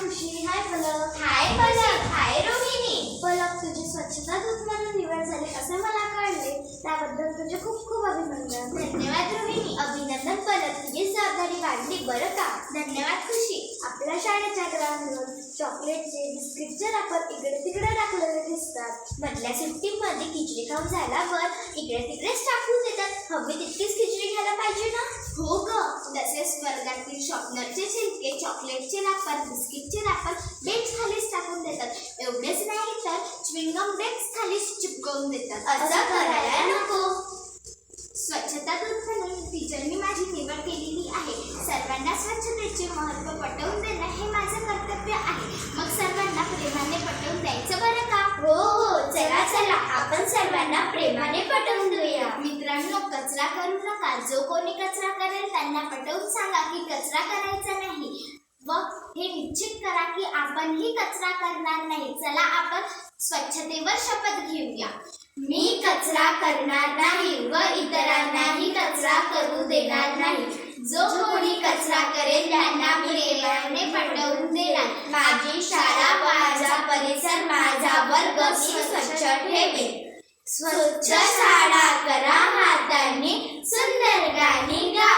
खुशी. हाय पलक. हाय पलक. हाय रोहिणी. पलक, तुझी स्वच्छता दूतमधून निवड झाली असे मला कळले. त्याबद्दल तुझे खूप खूप अभिनंदन. धन्यवाद रोहिणी. अभिनंदन पलक. तुझी जबाबदारी वाढली बरं का. धन्यवाद खुशी. आपल्या शाळेच्या ग्राउंडवर चॉकलेटचे बिस्किटचे रॅपर इकडे तिकडे टाकलेले दिसतात. मधल्या सुट्टीमध्ये खिचडी खाऊन झाल्यावर इकडे तिकडेच टाकून देतात. हवी तितकीच खिचडी घ्यायला पाहिजे ना. हो ग. तसेच वर्गातील शॉर्पनरचे छिलके, चॉकलेटचे रॅपर, बिस्किटचे रॅपर बेंच खालीच टाकून देतात. एवढेच नाही तर च्युइंगम बेंच खालीच चिपकवून देतात. असं करायला नको. स्वच्छता दूत म्हणून टीचरनी माझी निवड केलेली आहे. सर्वांना स्वच्छतेचे महत्त्व पटवून देणं हे माझं कर्तव्य आहे. मग सर्वांना प्रेमाने पटवून द्यायचं बरं का. हो हो, चला चला आपण सर्वांना प्रेमाने पटवून देऊया. मित्रांनो, कचरा करू नका. जो कोणी कचरा करेल त्यांना पटवून सांगा की कचरा करायचा नाही व हे निश्चित करा की आपणही कचरा करणार नाही. चला आपण स्वच्छतेवर शपथ घेऊया. मी कचरा करणार नाही व इतरांनाही कचरा करू देणार नाही. जो कोणी कचरा करेल त्यांना प्रेमाने पटवून देणार. माझी शाळा, माझा परिसर, माझा वर्ग मी स्वच्छ ठेवेन. स्वच्छ शाळा करा हातांनी, सुंदर गाणी गा.